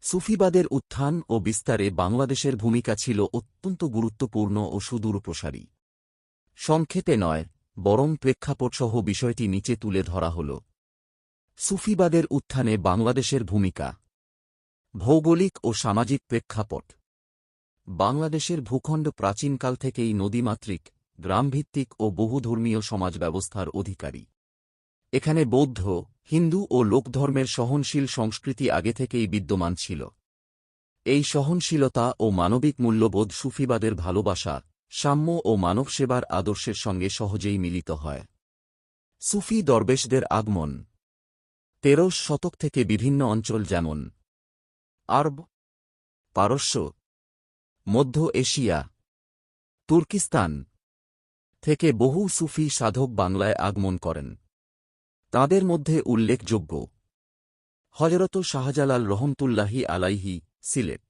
সুফিবাদের উত্থান ও বিস্তারে বাংলাদেশের ভূমিকা ছিল অত্যন্ত গুরুত্বপূর্ণ ও সুদূরপ্রসারী। সংক্ষেপে নয়, বরং প্রেক্ষাপটসহ বিষয়টি নিচে তুলে ধরা হল। সুফিবাদের উত্থানে বাংলাদেশের ভূমিকা। ভৌগোলিক ও সামাজিক প্রেক্ষাপট। বাংলাদেশের ভূখণ্ড প্রাচীনকাল থেকেই নদীমাতৃক, গ্রামভিত্তিক ও বহুধর্মীয় সমাজ ব্যবস্থার অধিকারী। এখানে বৌদ্ধ, হিন্দু ও লোকধর্মের সহনশীল সংস্কৃতি আগে থেকেই বিদ্যমান ছিল। এই সহনশীলতা ও মানবিক মূল্যবোধ সুফিবাদের ভালোবাসা, সাম্য ও মানবসেবার আদর্শের সঙ্গে সহজেই মিলিত হয়। সুফি দরবেশদের আগমন ১৩শ শতক থেকে বিভিন্ন অঞ্চল যেমন আরব, পারস্য, মধ্য এশিয়া, তুর্কিস্তান থেকে বহু সুফি সাধক বাংলায় আগমন করেন। তাঁদের মধ্যে উল্লেখযোগ্য হযরত শাহজালাল রহমতুল্লাহি আলাইহি, সিলেট;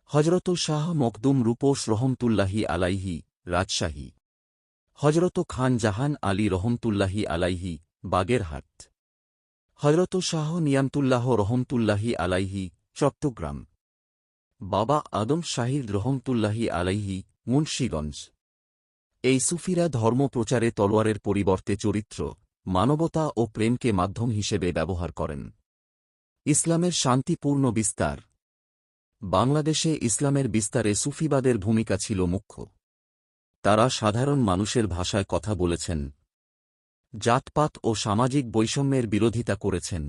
হযরত শাহ মখদুম রূপোশ রহমতুল্লাহি আলাইহি, রাজশাহী; হযরত খান জাহান আলী রহমতুল্লাহি আলাইহি, বাগেরহাট; হযরত শাহ নিয়ামতুল্লাহ রহমতুল্লাহি আলাইহি, চট্টগ্রাম; বাবা আদম শাহিদ রহমতুল্লাহি আলাইহি, মুন্সিগঞ্জ। এই সুফিরা ধর্ম প্রচারে তলোয়ারের পরিবর্তে চরিত্র, মানবতা ও প্রেমকে মাধ্যম হিসেবে ব্যবহার করেন। ইসলামের শান্তিপূর্ণ বিস্তার। বাংলাদেশে ইসলামের বিস্তারে সুফিবাদের ভূমিকা ছিল মুখ্য। তারা সাধারণ মানুষের ভাষায় কথা বলেছেন, জাতপাত ও সামাজিক বৈষম্যের বিরোধিতা করেছেন,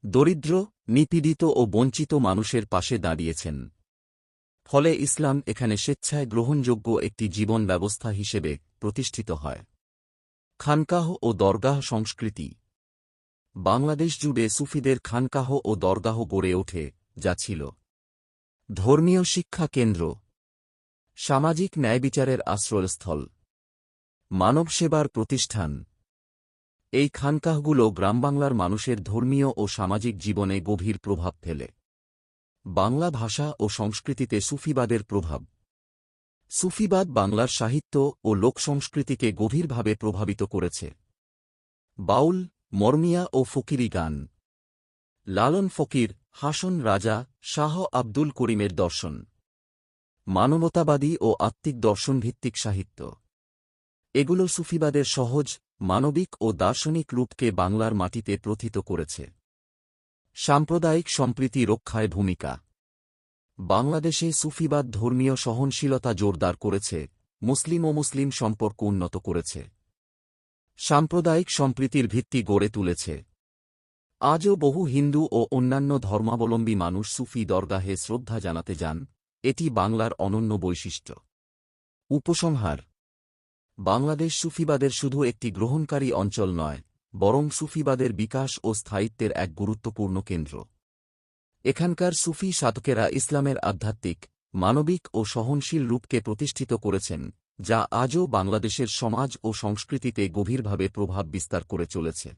দরিদ্র, নিপীড়িত ও বঞ্চিত মানুষের পাশে দাঁড়িয়েছেন। ফলে ইসলাম এখানে স্বেচ্ছায় গ্রহণযোগ্য একটি জীবন ব্যবস্থা হিসেবে প্রতিষ্ঠিত হয়। খানকাহ ও দরগাহ সংস্কৃতি। বাংলাদেশ জুড়ে সুফিদের খানকাহ ও দরগাহ গড়ে ওঠে, যা ছিল ধর্মীয় শিক্ষা কেন্দ্র, সামাজিক ন্যায়বিচারের আশ্রয়স্থল, মানবসেবার প্রতিষ্ঠান। এই খানকাহগুলো গ্রামবাংলার মানুষের ধর্মীয় ও সামাজিক জীবনে গভীর প্রভাব ফেলে। বাংলা ভাষা ও সংস্কৃতিতে সুফিবাদের প্রভাব। সুফিবাদ বাংলার সাহিত্য ও লোকসংস্কৃতিকে গভীরভাবে প্রভাবিত করেছে। বাউল, মরমিয়া ও ফকিরি গান, লালন ফকির, হাসন রাজা, শাহ আব্দুল করিমের দর্শন, মানবতাবাদী ও আত্মিক দর্শনভিত্তিক সাহিত্য, এগুলো সুফিবাদের সহজ, মানবিক ও দার্শনিক রূপকে বাংলার মাটিতে প্রথিত করেছে। সাম্প্রদায়িক সম্প্রীতি রক্ষায় ভূমিকা। বাংলাদেশে সুফিবাদ ধর্মীয় সহনশীলতা জোরদার করেছে, মুসলিম ও মুসলিম সম্পর্ক উন্নত করেছে, সাম্প্রদায়িক সম্প্রীতির ভিত্তি গড়ে তুলেছে। আজও বহু হিন্দু ও অন্যান্য ধর্মাবলম্বী মানুষ সুফি দরগাহে শ্রদ্ধা জানাতে যান, এটি বাংলার অনন্য বৈশিষ্ট্য। উপসংহার: বাংলাদেশ সুফিবাদের শুধু একটি গ্রহণকারী অঞ্চল নয়, বরং সুফিবাদের বিকাশ ও স্থায়িত্বের এক গুরুত্বপূর্ণ কেন্দ্র। এখানকার সুফি সাধকেরা ইসলামের আধ্যাত্মিক, মানবিক ও সহনশীল রূপকে প্রতিষ্ঠিত করেছেন, যা আজও বাংলাদেশের সমাজ ও সংস্কৃতিতে গভীরভাবে প্রভাব বিস্তার করে চলেছে।